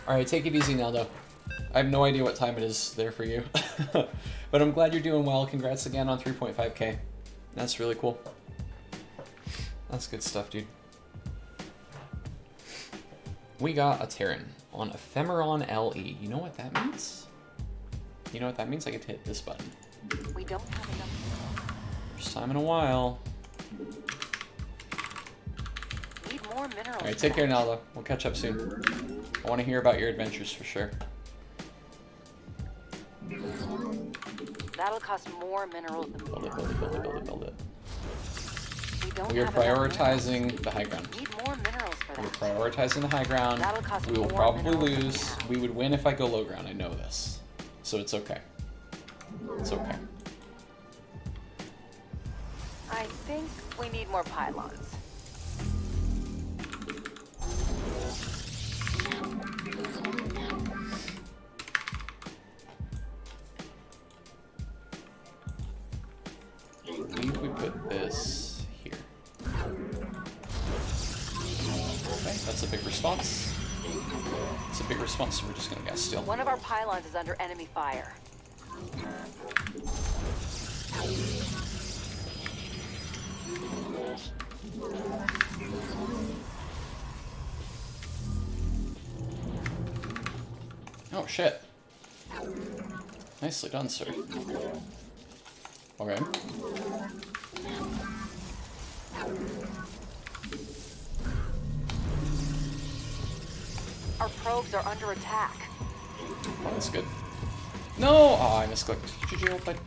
Alright, take it easy now, though. I have no idea what time it is there for you. But I'm glad you're doing well. Congrats again on 3.5k. That's really cool. That's good stuff, dude. We got a Terran on Ephemeron LE. You know what that means? You know what that means? I get to hit this button. We don't have enough. First time in a while. Need more minerals. Alright, take care, Naldo. We'll catch up soon. I want to hear about your adventures for sure. That'll cost more minerals than Build it, build it, build it, build it, build it. we We are have enough prioritizing the high ground. minerals. Need more minerals for We're that. prioritizing the high ground. That'll cost We will more probably minerals than we lose. have. We would win if I go low ground. I know this. So it's okay. It's okay. I think we need more pylons. I believe we put this here. Okay, that's a big response. It's a big response, so we're just gonna gas steal. One of our pylons is under enemy fire. Oh shit. Nicely done, sir. Okay. Our probes are under attack. Oh, that's good. No! Oh, I misclicked. GG, well played.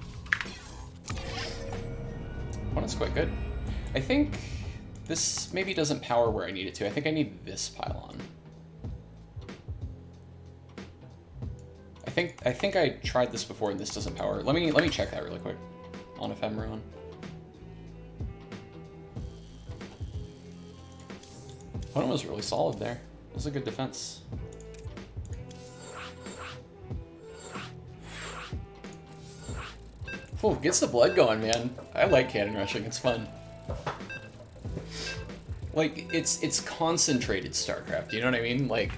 Well, that's quite good. I think this maybe doesn't power where I need it to. I think I need this pylon. I think I tried this before and this doesn't power. Let me check that really quick on Ephemeron. One was really solid there. It was a good defense. Ooh, gets the blood going, man. I like cannon rushing. It's fun. Like it's concentrated StarCraft. You know what I mean? Like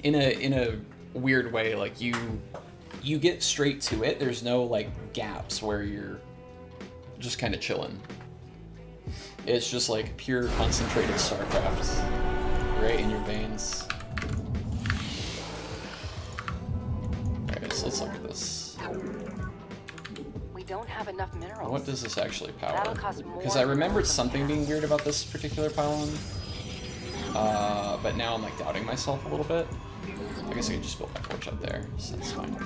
in a weird way. Like you get straight to it. There's no like gaps where you're just kind of chilling. It's just like pure concentrated StarCraft, right in your veins. Alright, so let's look at this. We don't have enough minerals. What does this actually power? That'll cost more Because I remembered minerals than something we being have. weird about this particular pylon. But now I'm like doubting myself a little bit. I guess I could just build my forge up there, so that's fine.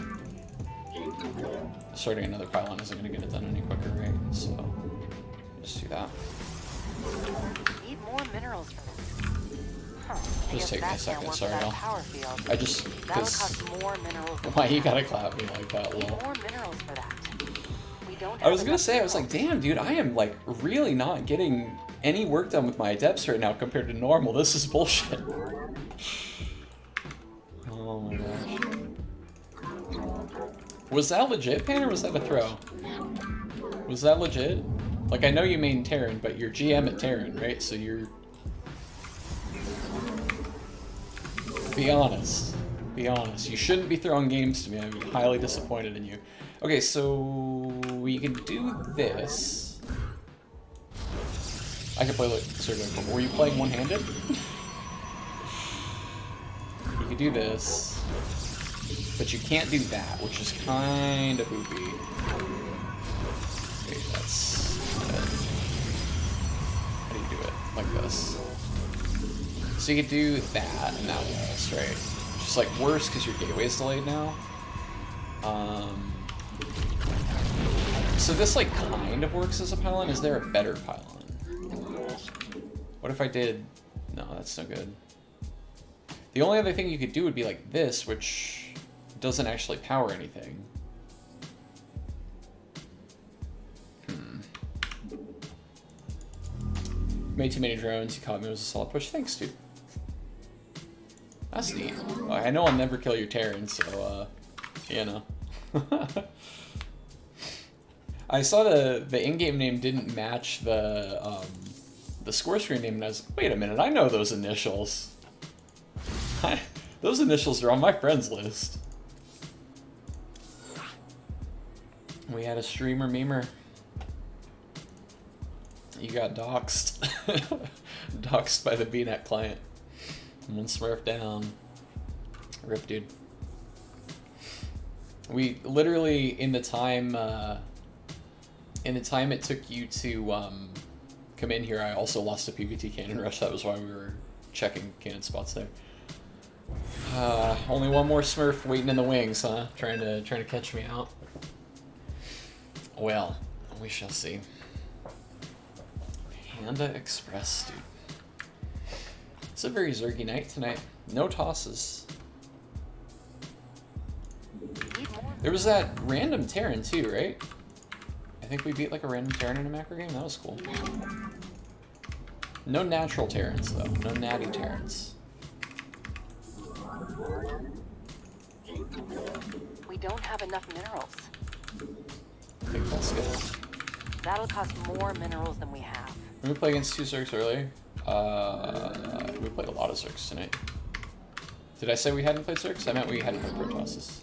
Starting another pylon isn't going to get it done any quicker, right? So, just do that. Need more minerals for this. Huh. I Just guess take me a that can't second, work sorry, without Al. power field. I just, That'll because, cost more minerals than why we you have. gotta clap me like that, Need lol. more minerals for that. We don't I have was gonna enough say, I was like, minerals. damn, dude, I am like really not getting any work done with my adepts right now compared to normal. This is bullshit. Oh my gosh. Was that legit, Pan, or was that a throw? Was that legit? Like, I know you main Terran, but you're GM at Terran, right? So you're... Be honest. Be honest. You shouldn't be throwing games to me. I'd be highly disappointed in you. Okay, so we can do this. I could play like Circle. Were you playing one-handed? You could do this. But you can't do that, which is kind of poopy. Okay, that's good. How do you do it? Like this. So you could do that and that walls, right? Just like worse because your gateway's delayed now. So this like kind of works as a pylon. Is there a better pylon? What if I did? No, that's no good. The only other thing you could do would be like this, which doesn't actually power anything. Made too many drones. You caught me. It was a solid push. Thanks, dude. That's neat. Well, I know I'll never kill your Terran, so you know. I saw the in-game name didn't match the score screen name, and I was like, wait a minute, I know those initials. Those initials are on my friends list. We had a streamer memer. You got doxxed. Doxxed by the BNet client. One smurf down. Rip, dude. We literally, in the time it took you to come in here, I also lost a PvT cannon rush. That was why we were checking cannon spots there. Only one more smurf waiting in the wings, huh? Trying to catch me out. Well, we shall see. Panda Express, dude. It's a very zergy night tonight. No tosses. There was that random Terran too, right? I think we beat like a random Terran in a macro game. That was cool. No natural Terrans though. No natty Terrans. We don't have enough minerals. I think that's good. That'll cost more minerals than we have. Did we play against 2 Zergs earlier? We played a lot of Zergs tonight. Did I say we hadn't played Zergs? I meant we hadn't played Protosses.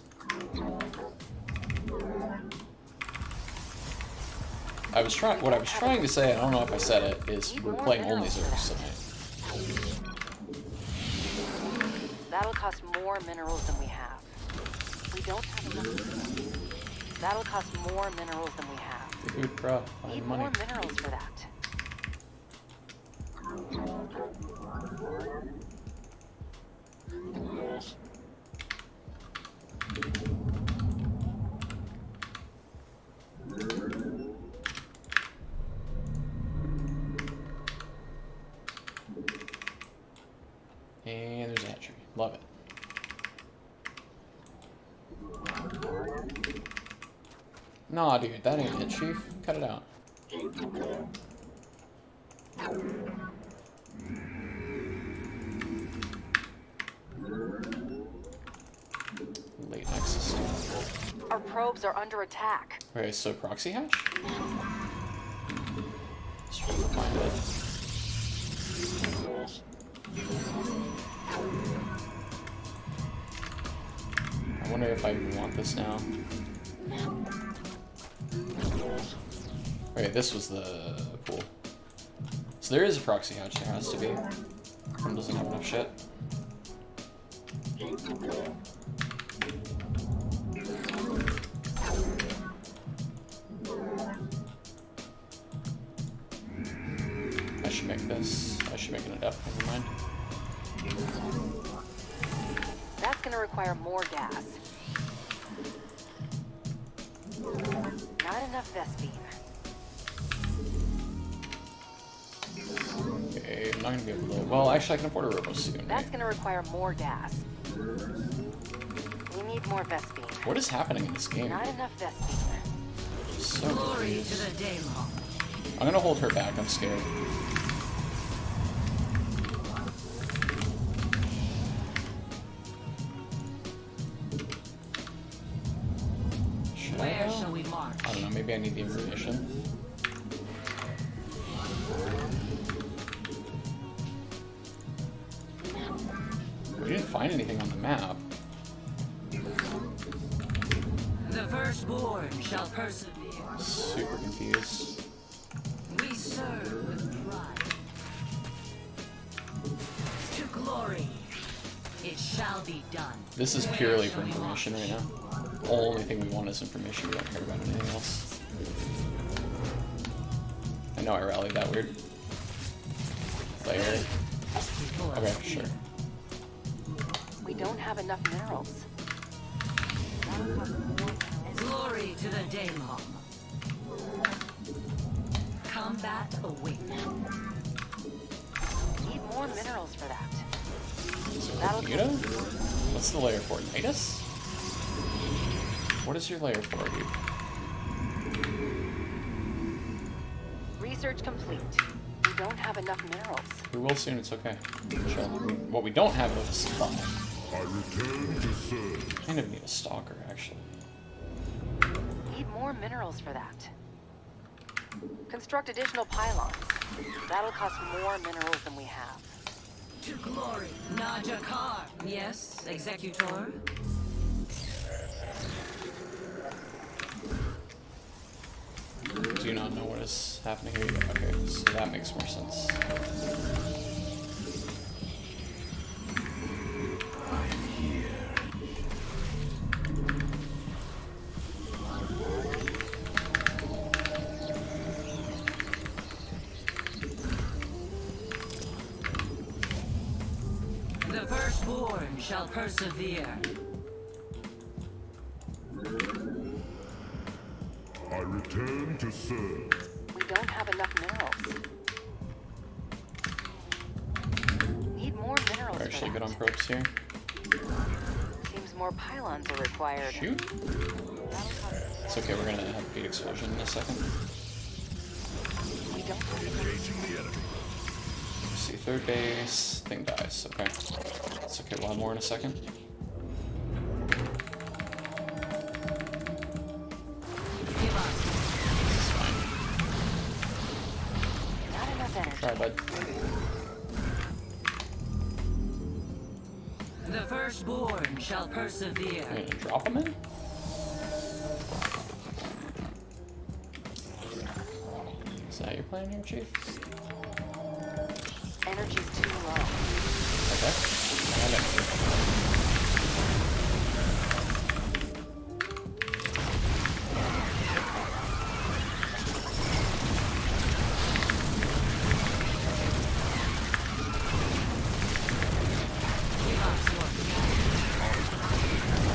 What I was trying to say, I don't know if I said it, is we're playing only Zergs tonight. That'll cost more minerals than we have. We don't have enough. That'll cost more minerals than we have. Dude, bro, Need money. more minerals for that. And there's a hatchery. Love it. Nah, dude, that ain't it, Chief. Cut it out. Late Nexus. Our probes are under attack. Okay, so proxy hatch? Let's try to find it. I wonder if I even want this now. Okay, this was the pool. So there is a proxy hatch, there has to be. One doesn't have enough shit. I should make this. I should make an adept, never mind. That's gonna require more gas. Not enough Vespine. Okay, I'm not gonna be able to. Well, actually, I can afford a robo soon. That's Right? gonna require more gas. We need more Vespine. What is happening in this game? Not enough Vespine. So Glory to confused. the Daemon. I'm gonna hold her back. I'm scared. Should I? Where Though? shall we march? I don't know. Maybe I need the information. We didn't find anything on the map. The firstborn shall persevere. Super confused. We serve with pride. To glory, it shall be done. This is purely for information right now. The only thing we want is information. We don't care about anything else. I know I rallied that weird. Layer. Okay, sure. We don't have enough minerals. Glory to the Daemon. Combat awaits. Need more minerals for that. Is it That'll Bermuda? What's the layer for? Nydus? What is your layer for, dude? Research complete. We don't have enough minerals. We will soon, it's okay. Chill. What we don't have is a supply. I return to serve. Kind of need a stalker, actually. Need more minerals for that. Construct additional pylons. That'll cost more minerals than we have. to glory. Najakar. Yes, Executor. Do not know what is happening here. Okay, so that makes more sense. The firstborn shall persevere. I return to serve. We don't have enough minerals. Need more minerals We're for actually that. good on probes here. Seems more pylons are required. Shoot. That'll cost It's okay, we're gonna have a beat explosion in a second. We don't have enough. Engaging the enemy. See, third base, thing dies. Okay. It's okay, we'll have more in a second. Give us. This is fine. Not enough energy. Try, bud. The firstborn shall persevere. You're gonna drop him in? Is that your plan here, Chief? Energy's too low. Okay. I have energy. Give us your I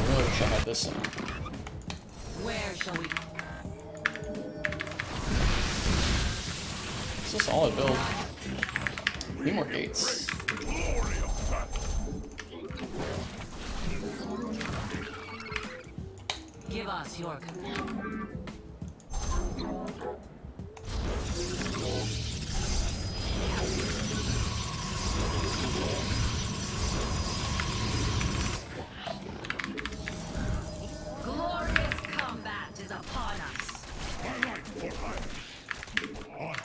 really wish I had this in. Where shall we? It's a solid build. Need more gates. Glory of battle. Give us your command. Glorious combat is upon us. My life for hire. On.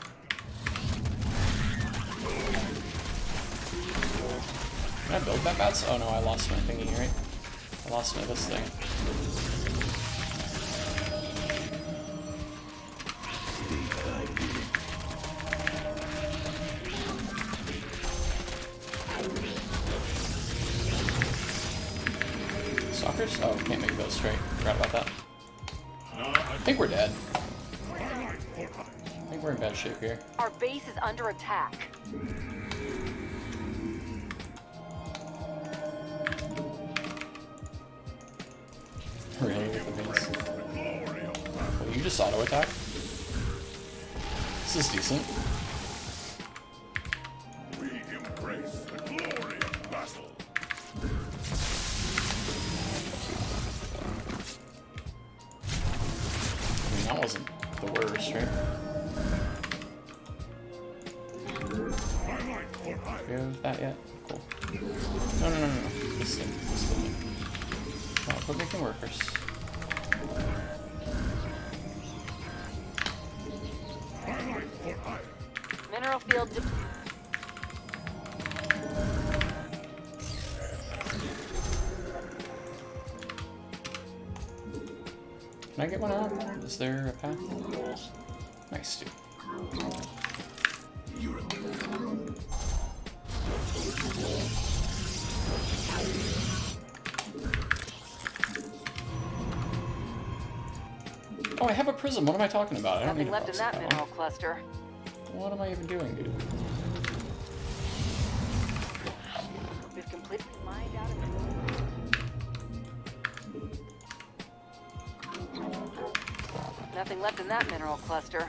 Can I build that bats? Oh no, I lost my thingy, right? I lost my this thing. Stalkers? Oh, can't make those straight. Forgot about that. I think we're dead. I think we're in bad shape here. Our base is under attack. Really, with the base. Well, you just auto attack? This is decent. We embrace the glory of battle. I mean, that wasn't the worst, right? My life for hire. Do you have that yet? Cool. No. This thing. This thing. Oh, quit making workers. My life for hire. Mineral field. Can I get one out? Is there a path? Nice, dude. Oh, I have a prism. What am I talking about? I don't need Nothing a left in that one. mineral cluster. What am I even doing, dude? We've completely mined out of Nothing left in that mineral cluster.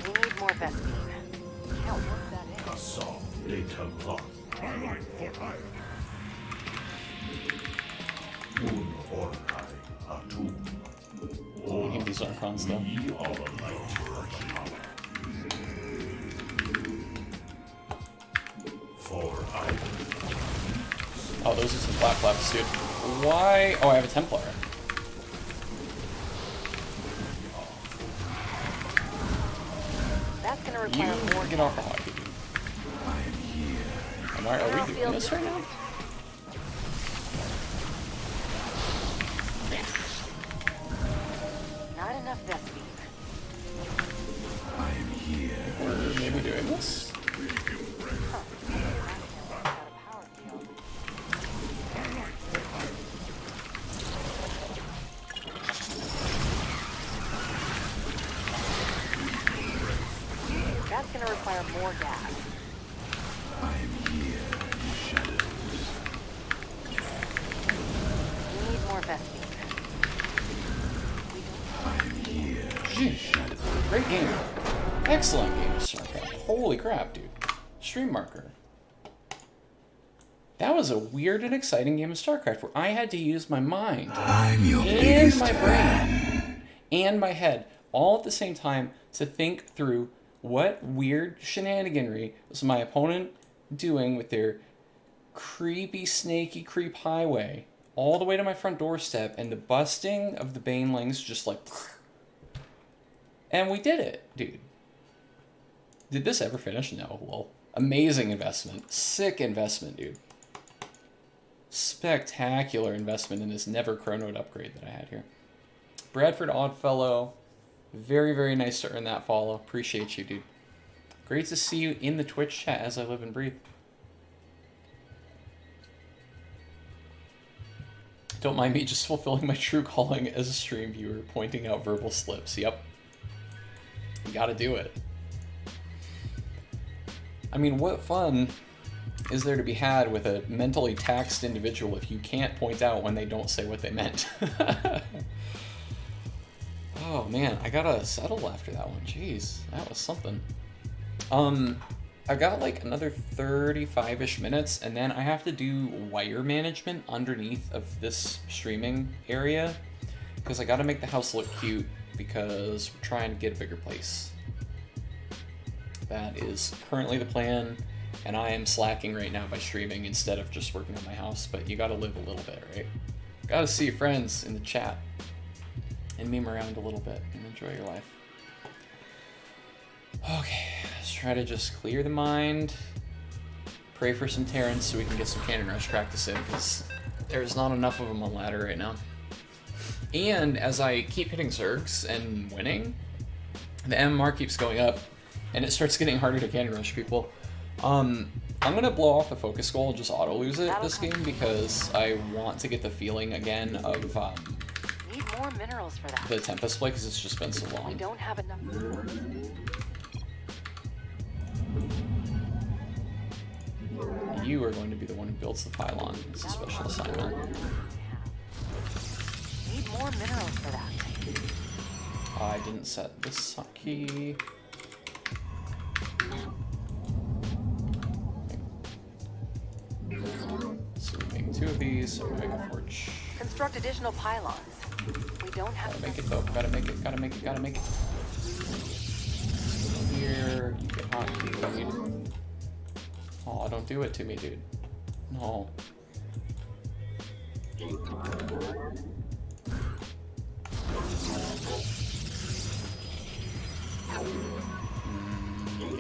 We need more Vespine. Can't work that in. Assault. Data block. My life for hire. Un orkai atum. We need these Archons, though. We are alike. For I. Oh, those are some black flaps, dude. Why? Oh, I have a Templar. require more get off the hotkey, dude. Are we doing this right now? Not enough vest beam. We're maybe doing this? That's gonna require more gas. We need more vest beam. Sheesh. Great game. Excellent game of StarCraft. Holy crap, dude. Stream marker. That was a weird and exciting game of StarCraft where I had to use my mind and my brain and my head all at the same time to think through what weird shenaniganry was my opponent doing with their creepy, snaky creep highway all the way to my front doorstep, and the busting of the banelings just like... And we did it, dude. Did this ever finish? No. Well, amazing investment. Sick investment, dude. Spectacular investment in this never chronoed upgrade that I had here. Bradford Oddfellow, very, very nice to earn that follow. Appreciate you, dude. Great to see you in the Twitch chat as I live and breathe. Don't mind me just fulfilling my true calling as a stream viewer, pointing out verbal slips. Yep. You gotta do it. I mean, what fun is there to be had with a mentally taxed individual if you can't point out when they don't say what they meant? Oh man, I gotta settle after that one. Jeez, that was something. I've got like another 35-ish minutes, and then I have to do wire management underneath of this streaming area, because I gotta make the house look cute, because we're trying to get a bigger place. That is currently the plan, and I am slacking right now by streaming instead of just working on my house, but you gotta live a little bit, right? Gotta see your friends in the chat, and meme around a little bit, and enjoy your life. Okay, let's try to just clear the mind, pray for some Terrans so we can get some cannon rush practice in, because there's not enough of them on ladder right now. And as I keep hitting Zergs and winning, the MMR keeps going up, and it starts getting harder to cannon rush people. I'm gonna blow off the focus goal and just auto lose it this game, because I want to get the feeling again of Need more minerals for that. the Tempest play, because it's just been so We long. don't have enough. You are going to be the one who builds the pylon. It's a special assignment. Need more minerals for that. I didn't set this hotkey. So we make 2 of these, so we make a forge. Construct additional pylons. We don't have Gotta make enough. it though, gotta make it, gotta make it, gotta make it. So here, you get hotkeyed. Oh, don't do it to me, dude. No. Yeah,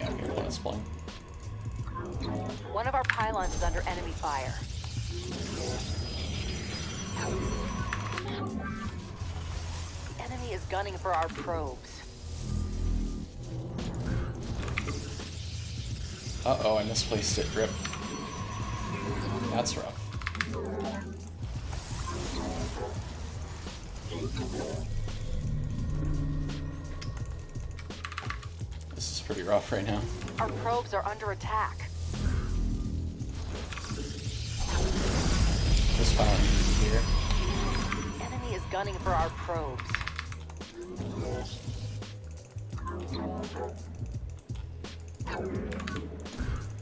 okay, well, that's fine. One of our pylons is under enemy fire. The enemy is gunning for our probes. Uh-oh, I misplaced it. Rip. That's rough. This is pretty rough right now. Our probes are under attack. This pylon needs to be here. Enemy is gunning for our probes.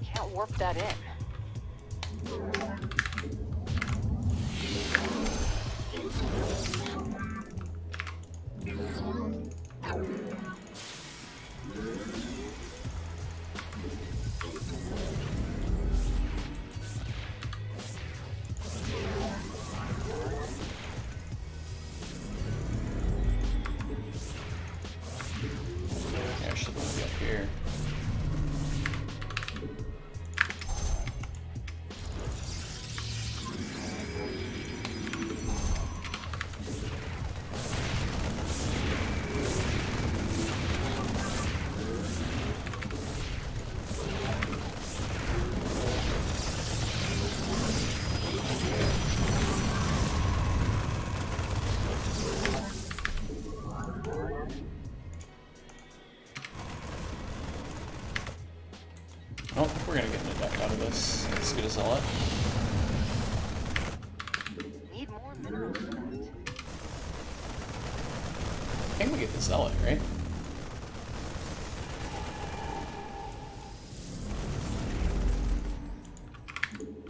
Can't warp that in. Yeah, I should be up here. I don't think we're gonna get an adept out of this. Let's get a zealot. Need more minerals for that. I think we get the zealot, right?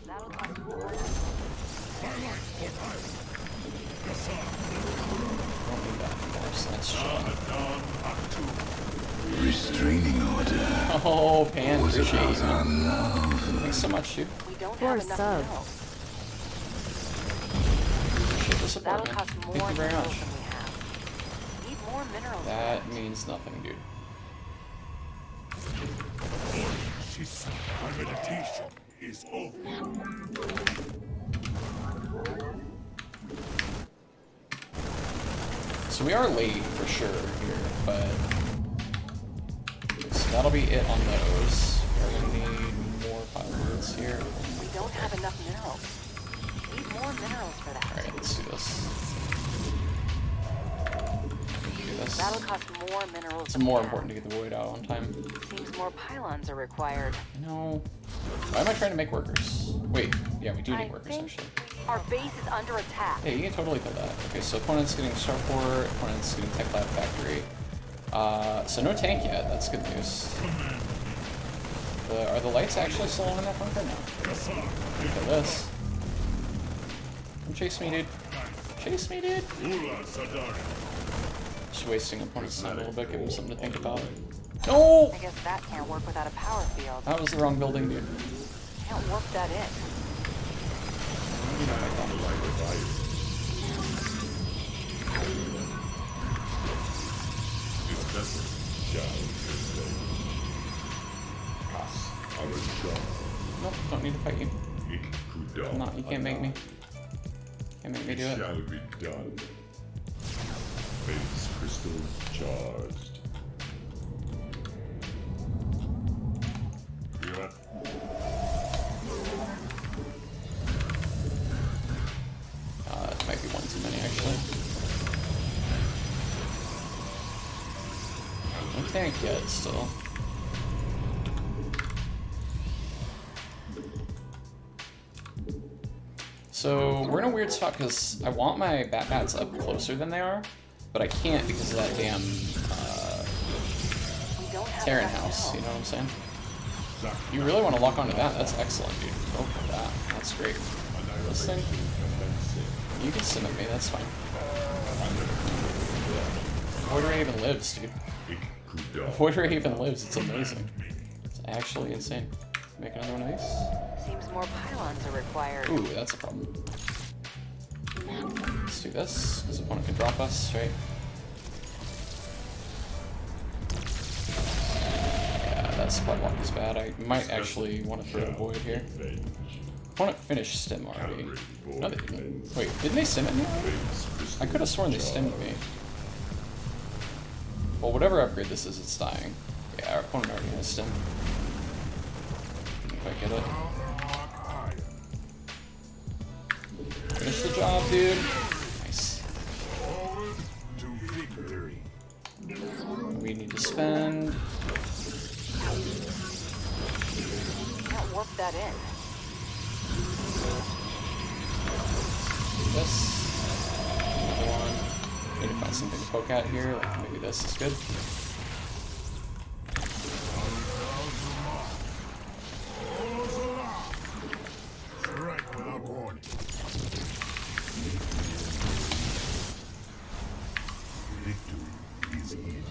That'll cost more. Don't need that anymore, so that's chilling. Restraining order. Oh, Pan, Was appreciate about you. our love. Thanks so much, dude. We don't Four have enough subs. minerals. Appreciate the support, That'll man. cost more Thank you very minerals much. than we have. Need more minerals. That means nothing, dude. My meditation is over. So we are late for sure here, but so that'll be it on those. We're gonna need more pylons here. We don't have enough minerals. Need more minerals for that. Alright, let's do this. Do this. That'll cost more minerals. It's than we more have. important to get the void out on time. Seems more pylons are required. No. Why am I trying to make workers? Wait, yeah, we do need I workers think actually. our base is under attack. Yeah, you can totally kill that. Okay, so opponent's getting Starport, opponent's getting Tech Lab Factory. So no tank yet, that's good news. Are the lights actually still on in that bunker? No. Look at this. Come chase me, dude. Chase me, dude. Just wasting opponent's time a little bit, give him something to think about. No! I guess that can't work without a power field. That was the wrong building, dude. Can't work that in. You know my problem. This vessel shall Nope, don't need to fight you. I'm not, you can't make me. Can't make me do it. Shall be done. Base crystal charged. Yeah. It might be one too many, actually. No tank yet, still. So, we're in a weird spot because I want my Bat-Bats up closer than they are, but I can't because of that damn We don't have Terran enough house, you minerals. know what I'm saying? You really want to lock onto that? That's excellent, dude. Go for that. That's great. This thing? You can sim at me, that's fine. Void Ray even lives, dude. Void Ray even lives, it's amazing. It's actually insane. Make another one of these? Seems more pylons are required. Ooh, that's a problem. Let's do this, because opponent can drop us, right? Yeah, that spot block is bad. I might actually want to throw a void here. Opponent finished stim already. No, they didn't. Wait, didn't they stim at me already? I could have sworn they stimmed me. Well, whatever upgrade this is, it's dying. Yeah, our opponent already has stim. If I get it. Finish the job, dude. Nice. We need to spend. Can't work that in. This. Another one. Need to find something to poke at here. Like maybe this is good. Strike without warning. Victory is in.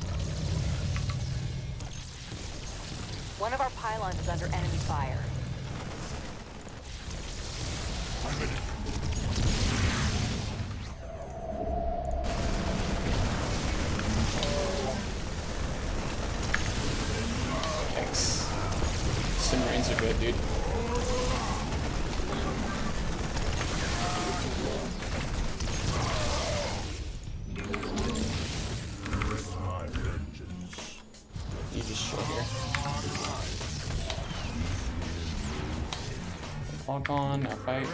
One of our pylons is under enemy fire. Thanks. Stim rains are good, dude. My vengeance. You just chill here. Clock on, now fight.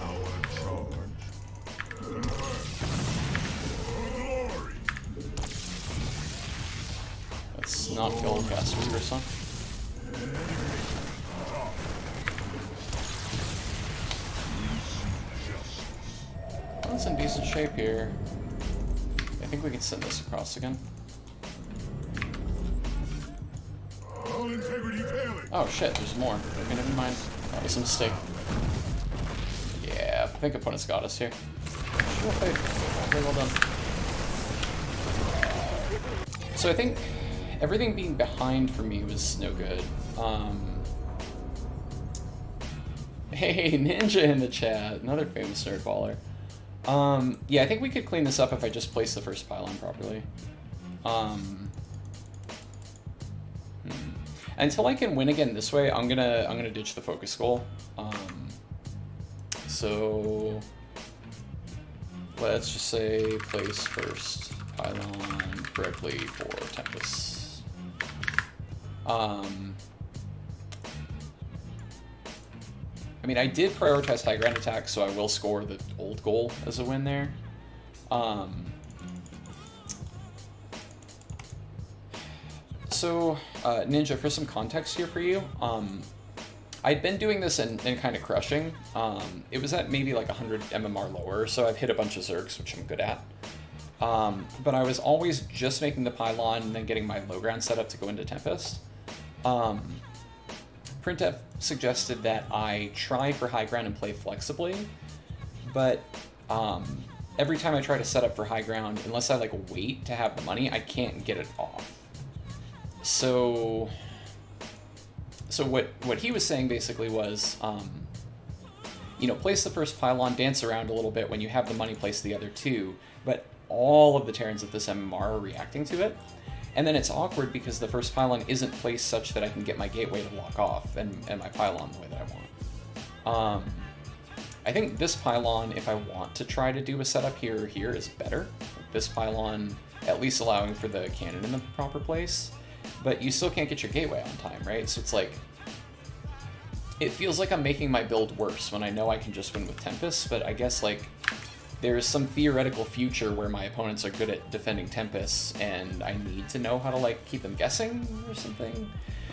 Our charge. Glory. Let's not kill him faster first time. Well, it's in decent shape here. I think we can send this across again. All integrity failing. Oh shit, there's more. Okay, never mind. That was a mistake. Yeah, I think opponent's got us here. Sure played. Very well done. So I think everything being behind for me was no good. Hey, Ninja in the chat. Another famous nerd baller. Yeah, I think we could clean this up if I just place the first pylon properly. Until I can win again this way, I'm gonna ditch the focus goal. So let's just say place first pylon correctly for Tempest. I mean, I did prioritize high ground attack, so I will score the old goal as a win there. So, Ninja, for some context here for you, I'd been doing this and kind of crushing. It was at maybe like 100 MMR lower, so I've hit a bunch of Zergs, which I'm good at. But I was always just making the pylon and then getting my low ground set up to go into Tempest. Printf suggested that I try for high ground and play flexibly, but every time I try to set up for high ground, unless I like wait to have the money, I can't get it off. So what he was saying basically was, you know, place the first pylon, dance around a little bit. When you have the money, place the other two, but all of the Terrans at this MMR are reacting to it. And then it's awkward because the first pylon isn't placed such that I can get my gateway to lock off and my pylon the way that I want. I think this pylon, if I want to try to do a setup here or here, is better. This pylon at least allowing for the cannon in the proper place, but you still can't get your gateway on time, right? So it's like, it feels like I'm making my build worse when I know I can just win with Tempest, but I guess like there's some theoretical future where my opponents are good at defending Tempests and I need to know how to like keep them guessing or something.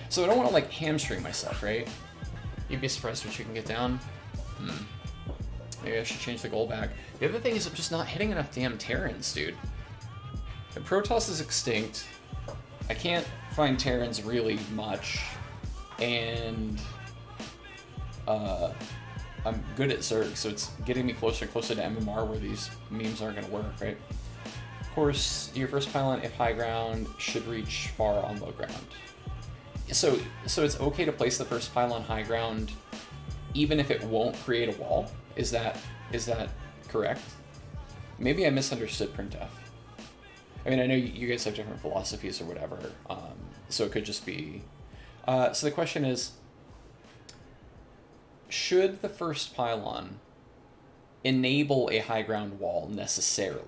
So I don't want to like hamstring myself, right? You'd be surprised what you can get down. Maybe I should change the goal back. The other thing is I'm just not hitting enough damn Terrans, dude. The Protoss is extinct. I can't find Terrans really much. And I'm good at Zerg, so it's getting me closer and closer to MMR where these memes aren't going to work, right? Of course, your first pylon, if high ground, should reach far on low ground. So it's okay to place the first pylon high ground even if it won't create a wall? Is that correct? Maybe I misunderstood Printf. I mean, I know you guys have different philosophies or whatever, so it could just be... so the question is, should the first pylon enable a high ground wall necessarily?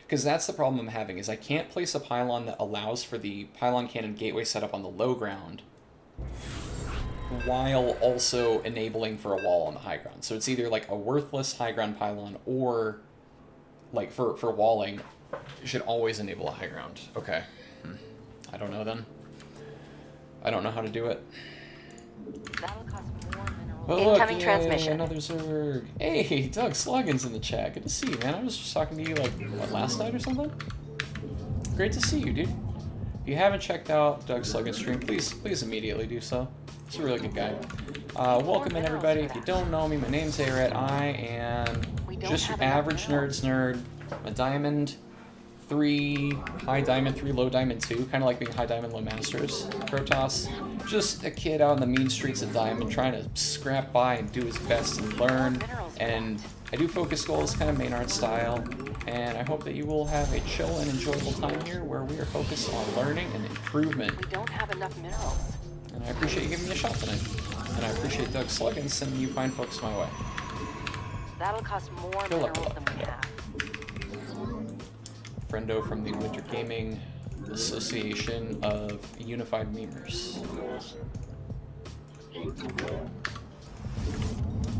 Because that's the problem I'm having, is I can't place a pylon that allows for the pylon cannon gateway setup on the low ground while also enabling for a wall on the high ground. So it's either like a worthless high ground pylon or like for walling, you should always enable a high ground. Okay. I don't know then. I don't know how to do it. That'll cost more minerals. Oh, Incoming look, transmission. Another Zerg. Hey, Doug Sluggins in the chat. Good to see you, man. I was just talking to you like what, last night or something. Great to see you, dude. If you haven't checked out Doug Sluggins' stream, please immediately do so. He's a really good guy. Welcome in, everybody. If you don't know me, my name's Aret. I am just your average nerd's nerd. A Diamond 3, High Diamond 3, Low Diamond 2. Kind of like being High Diamond, Low Masters. Protoss. Just a kid out in the mean streets of Diamond trying to scrap by and do his best and learn. And I do focus goals, kind of main art style. And I hope that you will have a chill and enjoyable time here where we are focused on learning and improvement. We don't have enough minerals. And I appreciate you giving me a shot tonight. And I appreciate Doug Sluggins sending you fine folks my way. That'll cost more Good luck, minerals than we have. Friendo from the Winter Gaming Association of Unified Memers.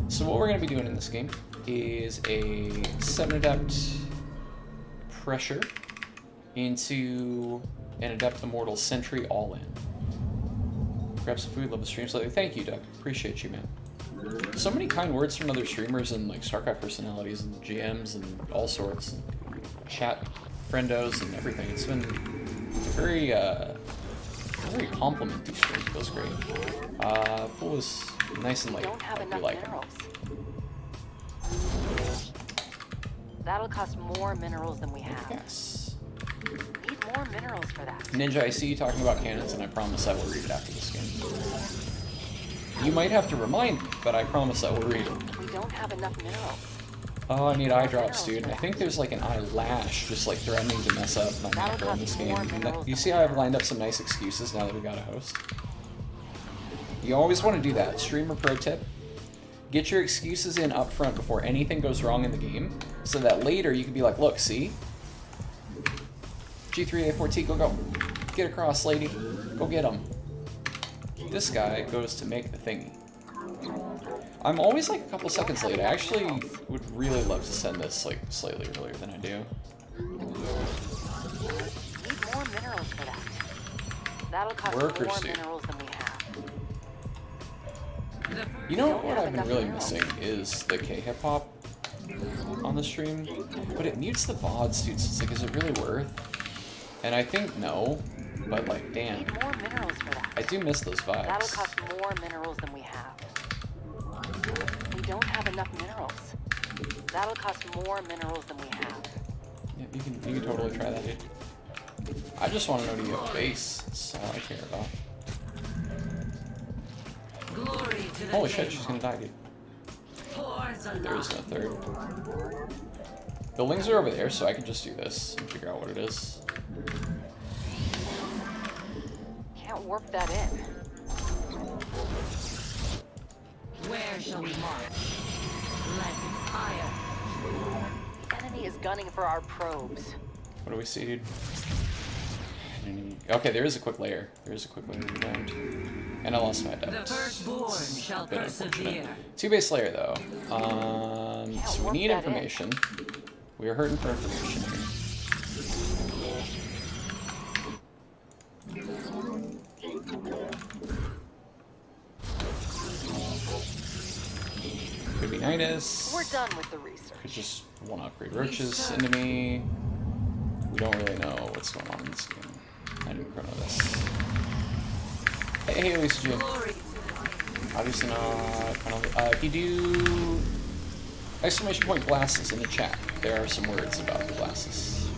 So what we're going to be doing in this game is a 7 Adept Pressure into an Adept Immortal Sentry all in. Grab some food, love the stream slightly. Thank you, Doug. Appreciate you, man. So many kind words from other streamers and like StarCraft personalities and GMs and all sorts. And chat friendos and everything. It's been very complimentary stream. It feels great. Pool is nice and light. Don't have I enough do like minerals. That'll cost more minerals than we have. Yes. Need more minerals for that. Ninja, I see you talking about cannons, and I promise I will read it after this game. You might have to remind me, but I promise I will read it. We don't have enough minerals. Oh, I need eye drops, dude. I think there's like an eyelash just like threatening to mess up my macro in this game. You see how I've lined up some nice excuses now that we got a host? You always want to do that. Streamer pro tip. Get your excuses in up front before anything goes wrong in the game, so that later you can be like, look, see? G3A4T, go. Get across, lady. Go get him. This guy goes to make the thingy. I'm always like a couple seconds late. I actually would really love to send this like slightly earlier than I do. Need more minerals for that. That'll cost Workers, more dude. minerals than we have. You know what I've been really missing is the K-hip hop on the stream, but it mutes the VODs, dude. So it's like, is it really worth? And I think no, but like, damn. Need more minerals for that. I do miss those That'll vibes. cost more minerals than we have. We don't have enough minerals. That'll cost more minerals than we have. Yeah, you can totally try that, dude. I just want to know, do you have base? That's all I care about. Glory to the Holy shit, she's gonna die, dude. There is no third. Buildings are over there, so I can just do this and figure out what it is. Can't warp that in. Where shall we march? Let fire. Enemy is gunning for our probes. What do we see, dude? Okay, there is a quick layer. There is a quick layer around. And I lost my The adepts. firstborn shall Bit unfortunate. persevere. 2-base layer, though. So we need warp that in. information. We are hurting for information here. Could be Nydus. We're done with the research. Could just want to upgrade roaches into me. We don't really know what's going on in this game. I didn't chrono this. Hey, Lisa G. Glory. Obviously not. If you do exclamation point glasses in the chat, there are some words about the glasses.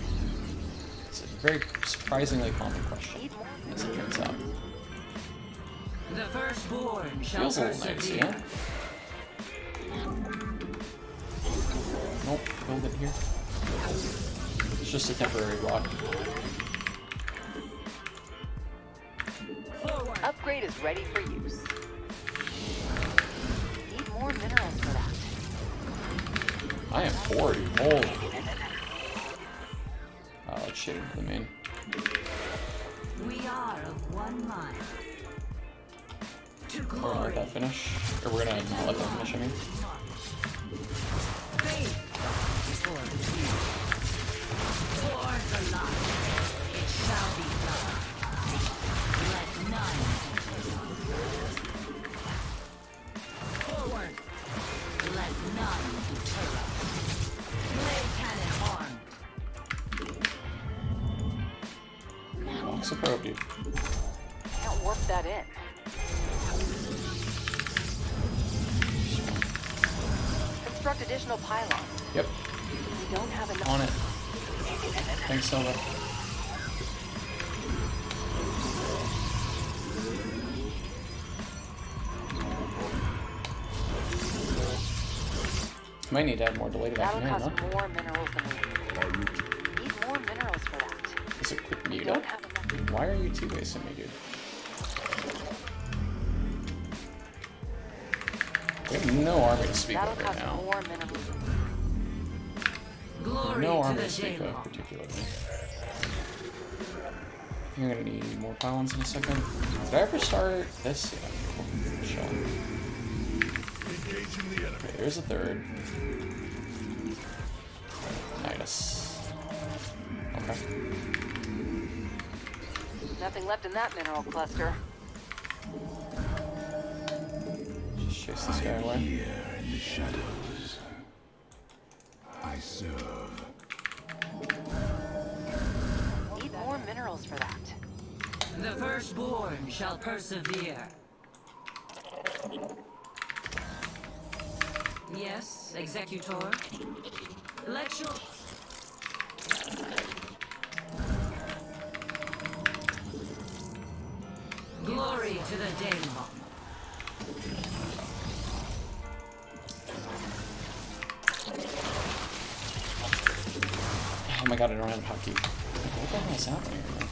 It's a very surprisingly common question, Need more. as it turns out. The firstborn shall Feels a little nice, persevere. yeah? Nope, build it here. It's just a temporary block. Upgrade is ready for use. Need more minerals for that. I am poor, dude. Holy. Let's shit into the main. We are of one mind. To We're gonna glory. let that finish. Or we're gonna not let that finish, I mean. Faith before the fear. For the light, it shall be done. Let none forward. Let none deter us. Blade cannon arm. Box a probe, dude. Can't warp that in. Construct additional pylons. Yep, We don't have enough. on it. Thanks, Silva. Might need to add more delay to that That'll command, cost huh? more minerals than we have. Need more minerals for that. Is it quick We mute don't up? have enough. Why are you two-basing me, dude? We have no army to speak That'll of right cost now. more minerals. Glory No to army the to speak J-Law. of, particularly. You're gonna need more pylons in a second. Did I ever start this? Yeah, cool. Shell. Engaging the enemy. Okay, there's a third. Nydus. Okay. Okay. Nothing left in that mineral cluster. Just chase this guy away. Here in the shadows, I serve. Need more minerals for that. The firstborn shall persevere. Yes, Executor. Let your... Glory to the Daemon. Oh my god, I don't have a hotkey. What the hell is happening right now?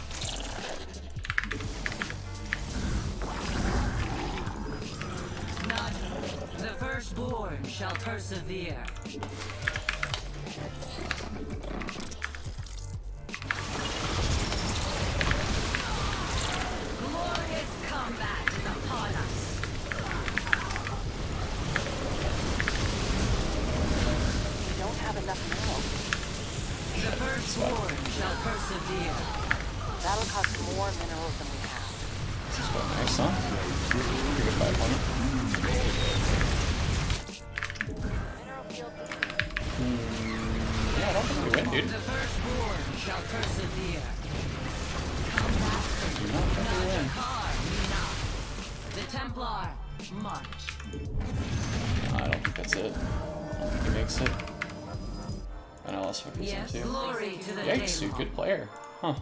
The firstborn shall persevere. Glorious combat is upon us. We don't have enough minerals. The firstborn shall persevere. That'll cost more minerals than we have. This is quite nice, huh? Pretty good 500. Mineral field. Yeah, I don't think we win, dude. The firstborn shall persevere. I do not think we win. The Templar march. I don't think that's it. I don't think he makes it. And LS fucking Yes, too. glory to the Yikes, dude, Daemon. good player. Huh.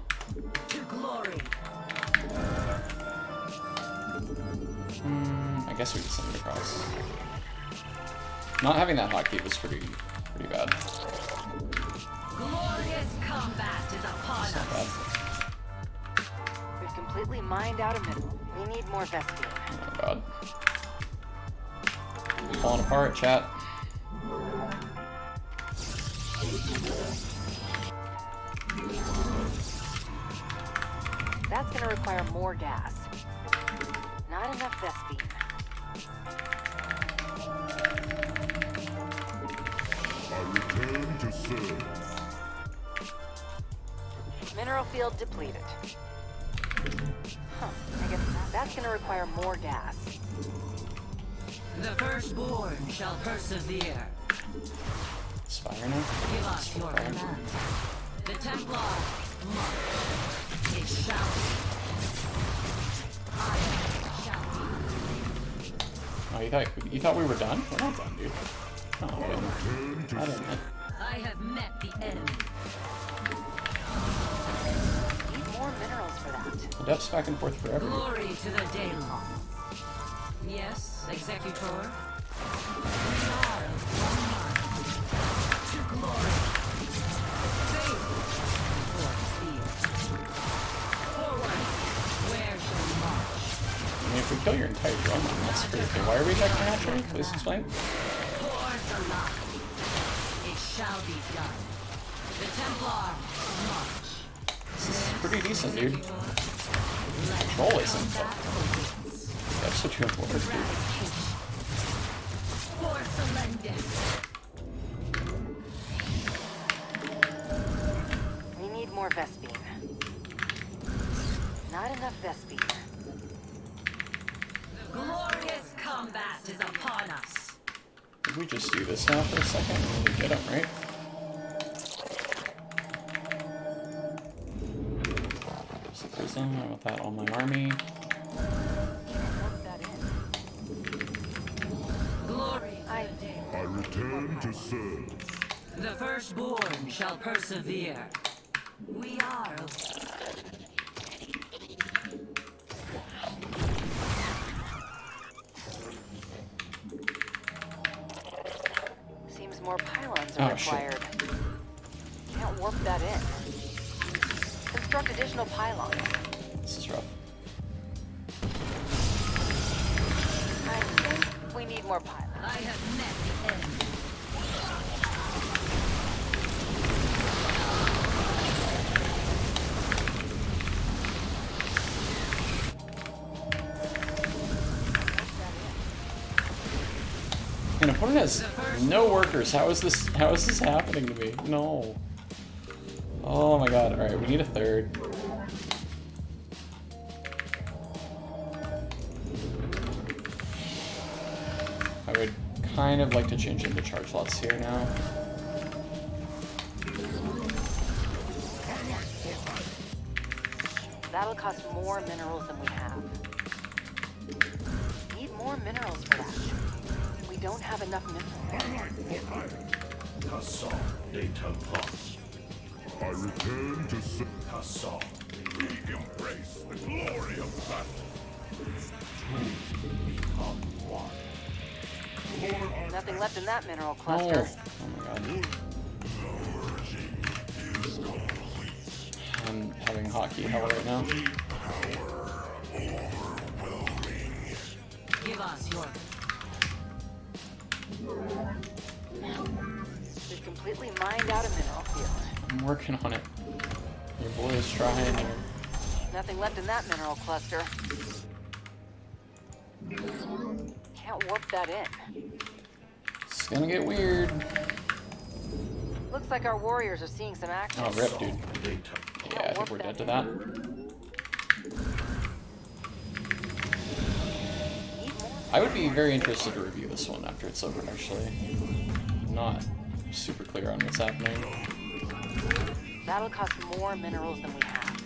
To glory. I guess we can send it across. Not having that hotkey was pretty bad. Glorious combat is upon It's not us. bad. We've completely mined out a mineral. We need more Vespine. Oh god. Falling apart, chat. That's gonna require more gas. Not enough Vespine. I return to serve. Mineral field depleted. Huh, I guess that's gonna require more gas. The firstborn shall persevere. Spire now? Give us your Fire. command. The Templar march. It shall be. I shall Oh, you thought we were done? We're not done, dude. Oh, I didn't. I didn't. be. I have met the enemy. Need more minerals for that. The depth's back and forth forever. Glory to the Daemon. Yes, Executor. We are of one mind. To glory. Faith. Towards thee. Forward. Where shall we march? I mean, if we kill your entire drum, that's pretty good. Why are we back naturally? Please explain. Towards the light. It shall be done. The Templar march. This is pretty decent, dude. Control isn't, but that's what you're for, dude. For Selendis. We need more Vespine. Not enough Vespine. Glorious combat is upon us. Did we just do this now for a second? And we get him, right? There's the prism. I want that on my army. Work that in. Glory I I return to serve. The firstborn shall persevere. We are of... seems more pylons are Oh, shit. required. Can't warp that in. Construct additional pylons. This is rough. I think we need more pylons. I have met the enemy. An opponent has no workers. How is this happening to me? No. Oh my god, alright, we need a third. I would kind of like to change into charge lots here now. That'll cost more minerals than we have. Need more minerals for that. We don't have enough minerals. Kassaw, data plus. I return to Kassaw. We embrace the glory of battle. Become one. Nothing left in that mineral Oh, cluster. oh my god. I'm having hotkey hell right now. Give us your We've completely mined out a mineral field. I'm working on it. Your boy is trying here. Nothing left in that mineral cluster. Can't warp that in. It's gonna get weird. Looks like our warriors are seeing some action. Oh, rip, dude. Yeah, I think we're dead to that. Need more. I would be very interested to review this one after it's over, actually. Not super clear on what's happening. That'll cost more minerals than we have.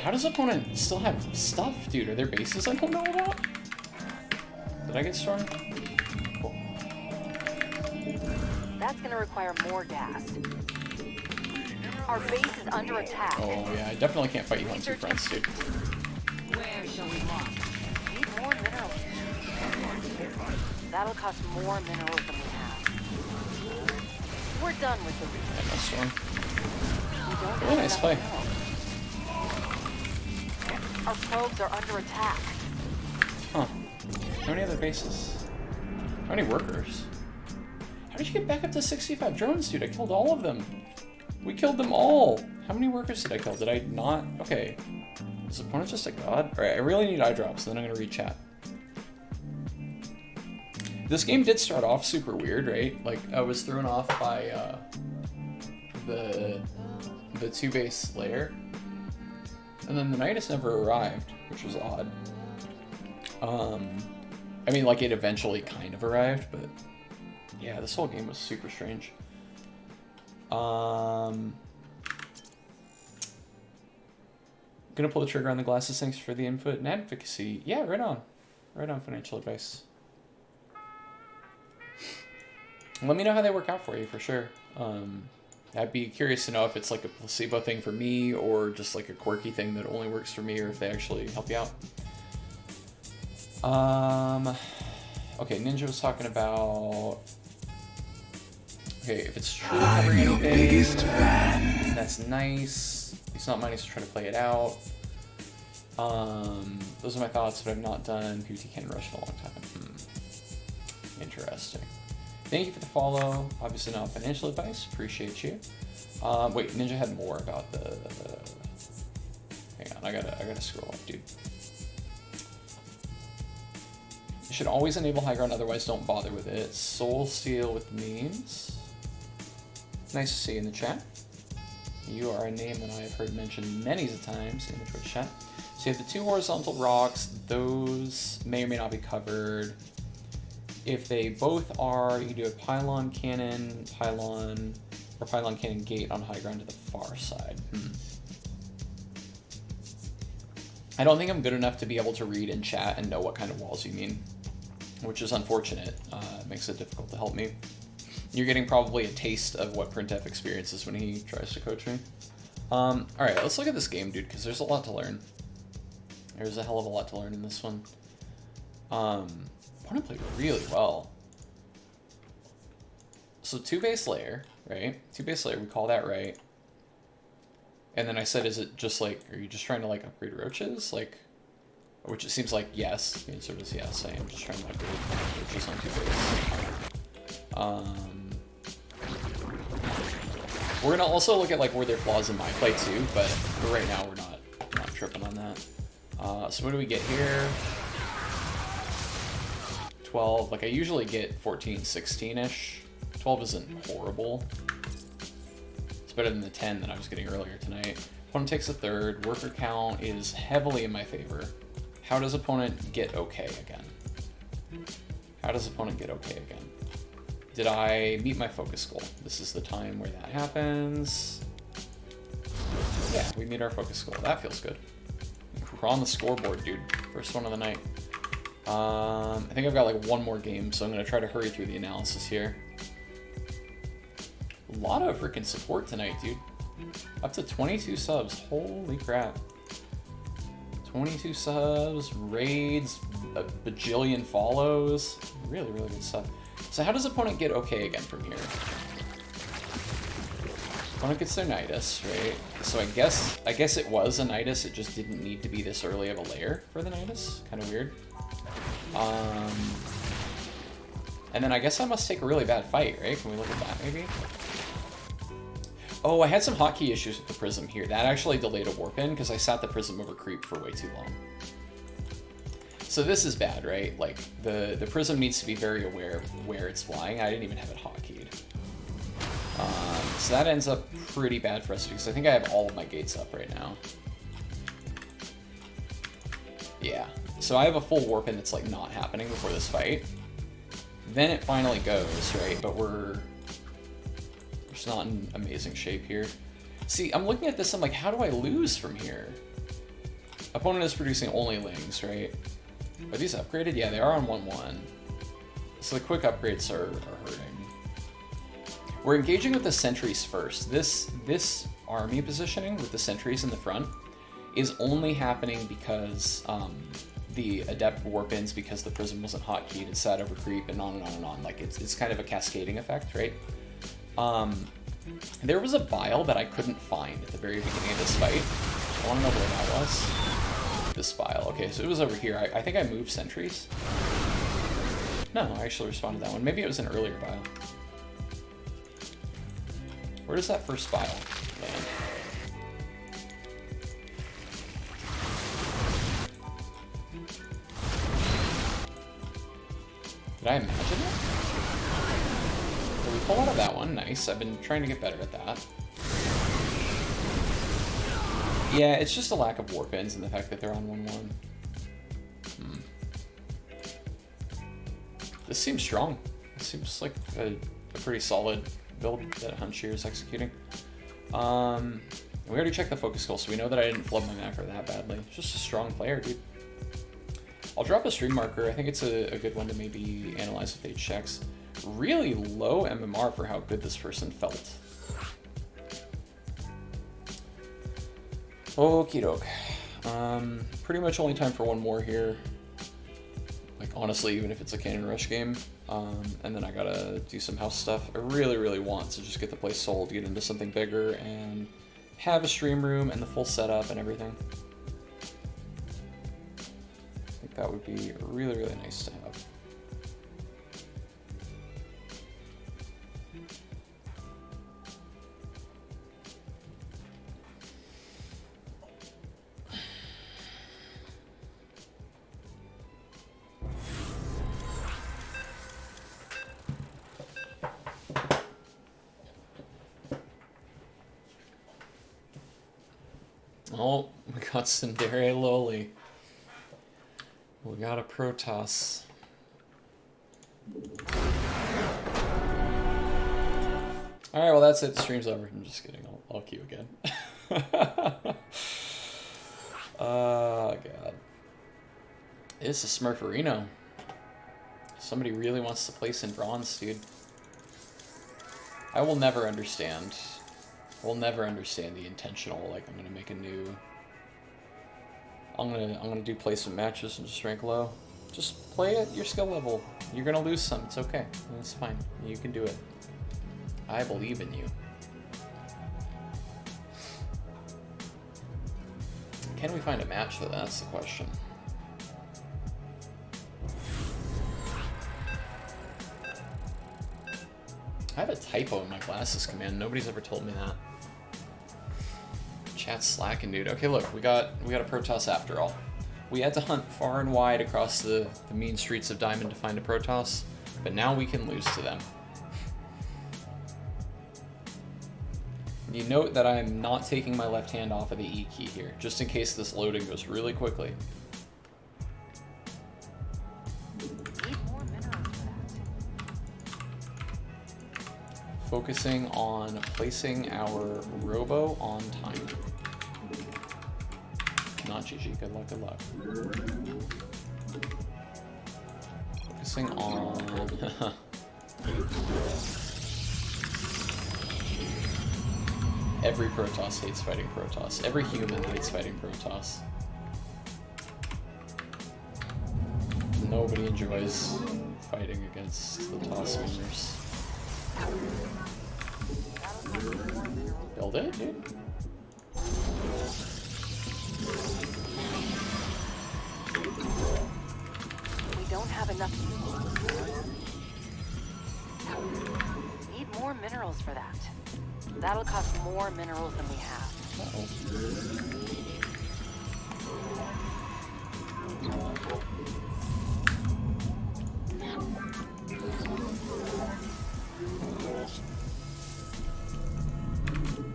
How does opponent still have stuff, dude? Are there bases I don't know about? Did I get stormed? Cool. That's gonna require more gas. Our base is under attack. Oh yeah, I definitely can't fight you on two fronts, dude. where shall we march? Need more minerals. That'll cost more minerals than we have. We're done with the Yeah, no storm. We don't Really have nice enough play. minerals. Our probes are under attack. Huh. How many other bases? How many workers? How did you get back up to 65 drones, dude? I killed all of them. We killed them all. How many workers did I kill? Did I not? Okay. Is the opponent just a god? Alright, I really need eye drops, then I'm gonna read chat. This game did start off super weird, right? Like, I was thrown off by the two-base layer. And then the Nydus never arrived, which was odd. I mean, like, it eventually kind of arrived, but yeah, this whole game was super strange. Gonna pull the trigger on the glasses. Thanks for the input and advocacy. Yeah, right on. Right on, financial advice. Let me know how they work out for you, for sure. I'd be curious to know if it's like a placebo thing for me or just like a quirky thing that only works for me, or if they actually help you out. Okay, Ninja was talking about... Okay, if it's true covering I'm your anything, biggest fan. that's nice. It's not mine to try to play it out. Those are my thoughts, but I've not done PvT Can Rush in a long time. Interesting. Thank you for the follow. Obviously not financial advice. Appreciate you. Wait, Ninja had more about the... Hang on, I gotta scroll up, dude. You should always enable high ground, otherwise don't bother with it. Soul Steel with memes. Nice to see you in the chat. You are a name that I have heard mentioned many times in the Twitch chat. So you have the two horizontal rocks. Those may or may not be covered. If they both are, you can do a pylon cannon, pylon cannon gate on high ground to the far side. I don't think I'm good enough to be able to read in chat and know what kind of walls you mean, which is unfortunate. It makes it difficult to help me. You're getting probably a taste of what Printf experiences when he tries to coach me. Alright, let's look at this game, dude, because there's a lot to learn. There's a hell of a lot to learn in this one. Opponent played really well. So two base layer, right? Two base layer, we call that right. And then I said, is it just like, are you just trying to like upgrade roaches? Like, which it seems like yes. The answer is yes, I am just trying to upgrade roaches on two base. We're gonna also look at like where there are flaws in my play too, but for right now we're not tripping on that. So what do we get here? 12, like I usually get 14, 16-ish. 12 isn't horrible. It's better than the 10 that I was getting earlier tonight. Opponent takes a third. Worker count is heavily in my favor. How does opponent get okay again? How does opponent get okay again? Did I meet my focus goal? This is the time where that happens. Yeah, we meet our focus goal. That feels good. We're on the scoreboard, dude. First one of the night. I think I've got like one more game, so I'm going to try to hurry through the analysis here. A lot of freaking support tonight, dude. Up to 22 subs. Holy crap. 22 subs, raids, a bajillion follows. Really, really good stuff. So how does opponent get okay again from here? Opponent gets their Nydus, right? So I guess it was a Nydus, it just didn't need to be this early of a layer for the Nydus. Kind of weird. And then I guess I must take a really bad fight, right? Can we look at that maybe? Oh, I had some hotkey issues with the prism here. That actually delayed a warpin because I sat the prism over creep for way too long. So this is bad, right? Like, the prism needs to be very aware of where it's flying. I didn't even have it hotkeyed. So that ends up pretty bad for us because I think I have all of my gates up right now. Yeah. So I have a full warpin that's like not happening before this fight. Then it finally goes, right? But we're just not in amazing shape here. See, I'm looking at this, I'm like, how do I lose from here? Opponent is producing only lings, right? Are these upgraded? Yeah, they are on 1-1. So the quick upgrades are hurting. We're engaging with the sentries first. This army positioning with the sentries in the front is only happening because the adept warpins, because the prism wasn't hotkeyed, it sat over creep and on and on and on. Like it's kind of a cascading effect, right? There was a bile that I couldn't find at the very beginning of this fight. I want to know where that was. This bile. Okay, so it was over here. I think I moved sentries. No, I actually responded to that one. Maybe it was an earlier bile. Where does that first bile land? Did I imagine it? Well, we pull out of that one. Nice. I've been trying to get better at that. Yeah, it's just a lack of warpins and the fact that they're on 1-1. This seems strong. This seems like a pretty solid build that Hunshir is executing. We already checked the focus goal, so we know that I didn't flub my macro that badly. It's just a strong player, dude. I'll drop a stream marker. I think it's a good one to maybe analyze with H checks. Really low MMR for how good this person felt. Okie doke. Pretty much only time for one more here. Like, honestly, even if it's a Cannon Rush game. And then I gotta do some house stuff. I really, really want to just get the place sold, get into something bigger, and have a stream room and the full setup and everything. I think that would be really, really nice to have. Oh, we got Tsundere Loli. We got a Protoss. Alright, well that's it. The stream's over. I'm just kidding. I'll queue again. Oh, God. It's a Smurferino. Somebody really wants to place in bronze, dude. I will never understand. We'll never understand the intentional, like, I'm gonna make a new... I'm gonna do placement matches and just rank low. Just play at your skill level. You're gonna lose some, it's okay. It's fine. You can do it. I believe in you. Can we find a match though? That's the question. I have a typo in my glasses command. Nobody's ever told me that. Chat's slacking, dude. Okay, look, we got a Protoss after all. We had to hunt far and wide across the mean streets of Diamond to find a Protoss, but now we can lose to them. You note that I am not taking my left hand off of the E key here, just in case this loading goes really quickly. Need more minerals for that. Focusing on placing our robo on time. Not GG, good luck, good luck. Focusing on... Every Protoss hates fighting Protoss. Every human hates fighting Protoss. Nobody enjoys fighting against the Toss winners. Build it, dude. We don't have enough. Need more minerals for that. That'll cost more minerals than we have. Uh-oh.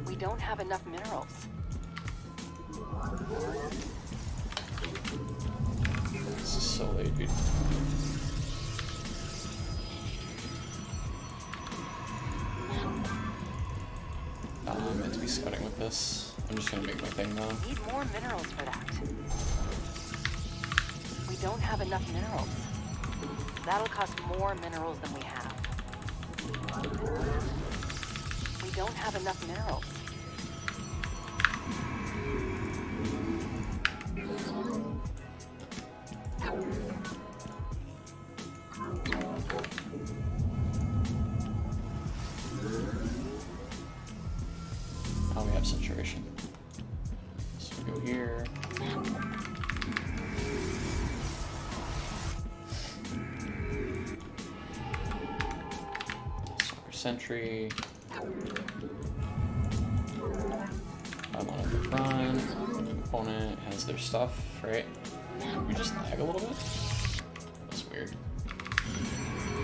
We don't have enough minerals. This is so late, dude. I'm meant to be scouting with this. I'm just gonna make my thing now. Need more minerals for that. We don't have enough minerals. That'll cost more minerals than we have. We don't have enough minerals. Oh, we have saturation. So we go here. Soccer sentry. I'm on at the front. Opponent has their stuff, right? We just lag a little bit. That's weird.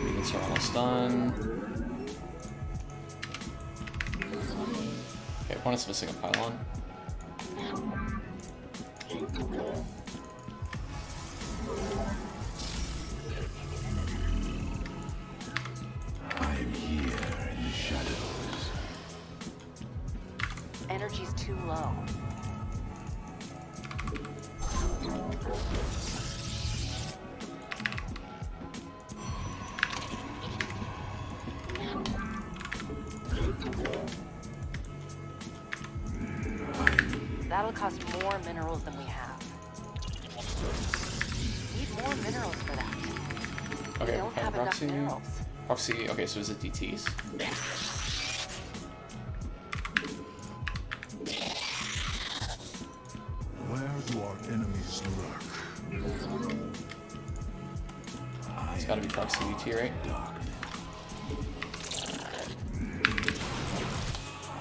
Units are almost done. Okay, opponent's missing a pylon. I am here in the shadows. Energy's too low. That'll cost more minerals than we have. Need more minerals for that. Okay, We don't have enough proxy. minerals. Proxy, okay, so is it DTs? Where do our enemies lurk? It's gotta be proxy DT, right?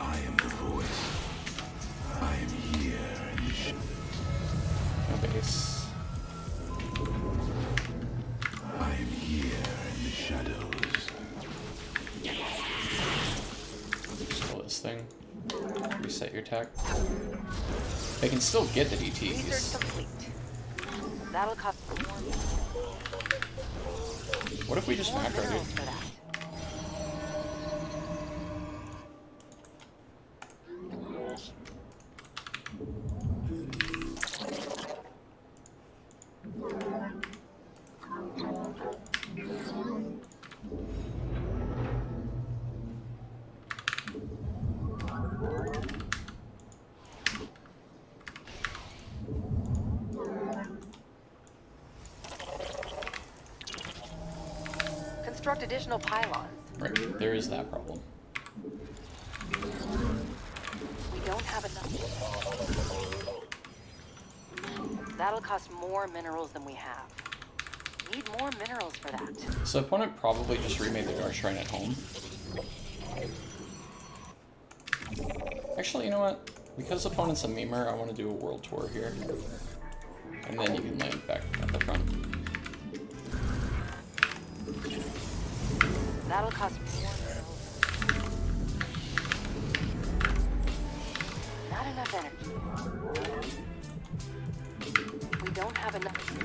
I am the voice. I am here in the shadows. No base. I am here in the shadows. Slow this thing. Reset your tech. They can still get the Research DTs. complete. That'll cost more What if we just macro, dude? minerals for that. Construct additional pylons. Right, there is that problem. We don't have enough. That'll cost more minerals than we have. Need more minerals for that. So opponent probably just remade the Dark Shrine at home. Actually, you know what? Because opponent's a memer, I want to do a world tour here. And then you can land back at the front. That'll cost more minerals. Not enough energy. We don't have enough.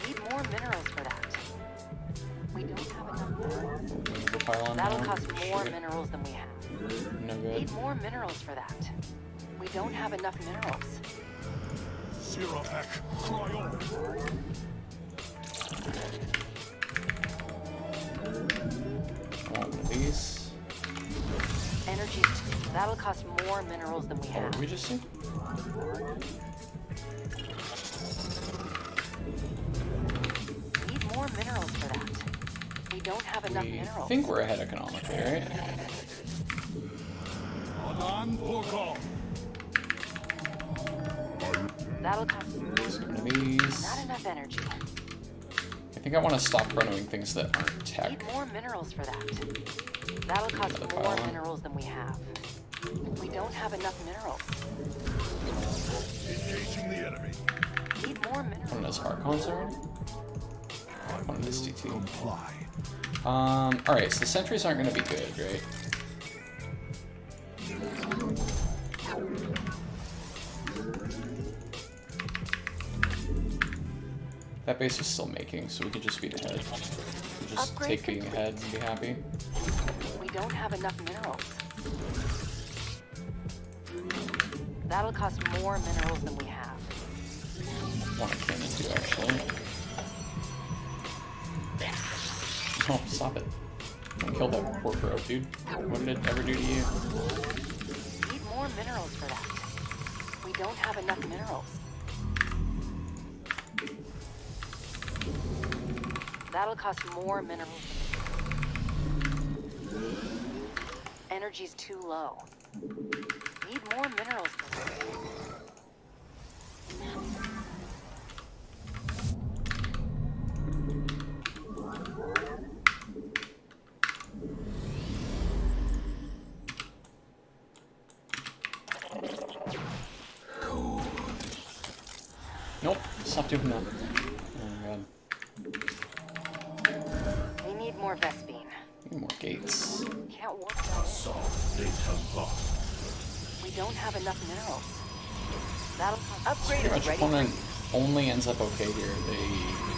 Need more minerals for that. We don't have enough minerals. The pylon That'll now. cost more Shit. minerals than we have. No good. Need more minerals for that. We don't have enough minerals. Sirak, cry on. I want one of these. Energy. That'll cost more minerals than we Oh, have. what did we just see? Need more minerals for that. We don't have enough We minerals. think we're ahead economically, right? Anan Pogong. That'll cost One of these. not enough energy. I think I want to stop running things that aren't tech. Need more minerals for that. That'll cost Another more pylon. minerals than we have. We don't have enough minerals. Engaging the enemy. Need more minerals. One of those Harkons already? One of this T2. Comply. Alright, so the sentries aren't going to be good, right? That base is still making, so we could just beat ahead. We'll just Upgrade take being complete. ahead and be happy. We don't have enough minerals. That'll cost more minerals than we have. Want a cannon too, actually. Oh, stop it. I killed that poor crow, dude. What did it ever do to you? Need more minerals for that. We don't have enough minerals. That'll cost more minerals. Energy's too low. Need more minerals for that. Nope, stop doing that. Oh my god. We need more Vespine. Need more gates. Can't warp them. We don't have enough minerals. That'll upgrade Pretty is much ready. opponent only ends up okay here. They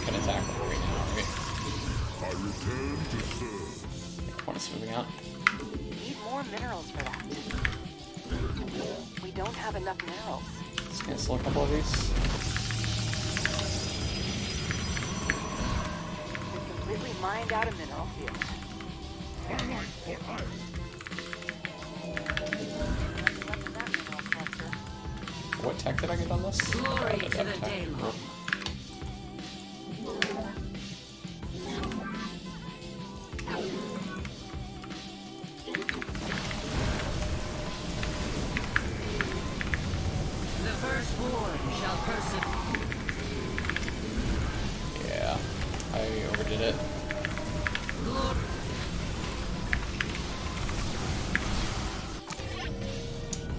can attack right now, right? I return to serve. Opponent's moving out. Need more minerals for that. We don't have enough minerals. Let's cancel a couple of these. We completely mined out a mineral field. Alright, for hire. What's that mineral cluster? What tech did I get on this? Glory to the tech. Daylon. The firstborn shall persevere. Yeah, I overdid it. Glory.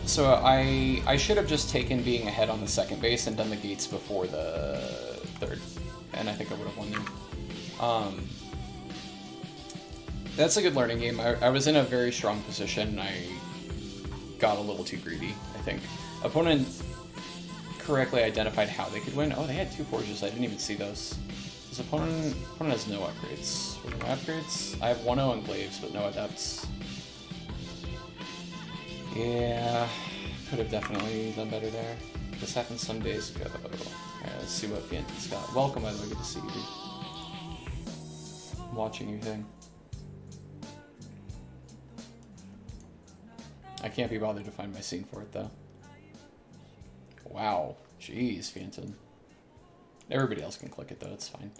So I should have just taken being ahead on the second base and done the gates before the third, and I think I would have won there. That's a good learning game. I was in a very strong position. I got a little too greedy, I think. Opponent correctly identified how they could win. Oh, they had two forges. I didn't even see those. His opponent has no upgrades. What are my upgrades? I have 1-0 enclaves, but no adepts. Yeah, could have definitely done better there. This happened some days ago. Alright, let's see what Fienton's got. Welcome, by the way. Good to see you, dude. I'm watching your thing. I can't be bothered to find my scene for it, though. Wow. Jeez, Fienton. Everybody else can click it, though. It's fine.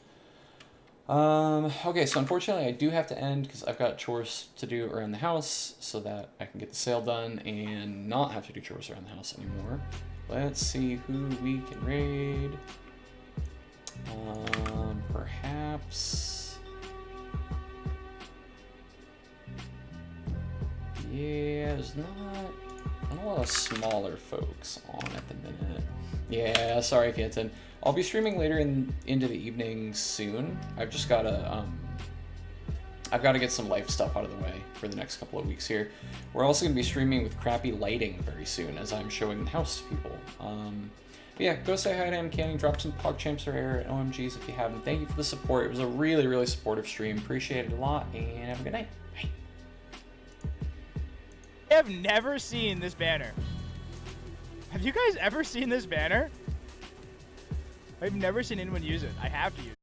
Okay, so unfortunately I do have to end because I've got chores to do around the house so that I can get the sale done and not have to do chores around the house anymore. Let's see who we can raid. Perhaps... Yeah, there's not a lot of smaller folks on at the minute. Yeah, sorry, Fienton. I'll be streaming later into the evening soon. I've just got to I've got to get some life stuff out of the way for the next couple of weeks here. We're also going to be streaming with crappy lighting very soon, as I'm showing the house to people. But yeah, go say hi to MCanning, drop some PogChamps or air at OMGs if you haven't. Thank you for the support. It was a really, really supportive stream. Appreciate it a lot, and have a good night. Bye. I have never seen this banner. Have you guys ever seen this banner? I've never seen anyone use it. I have to use it.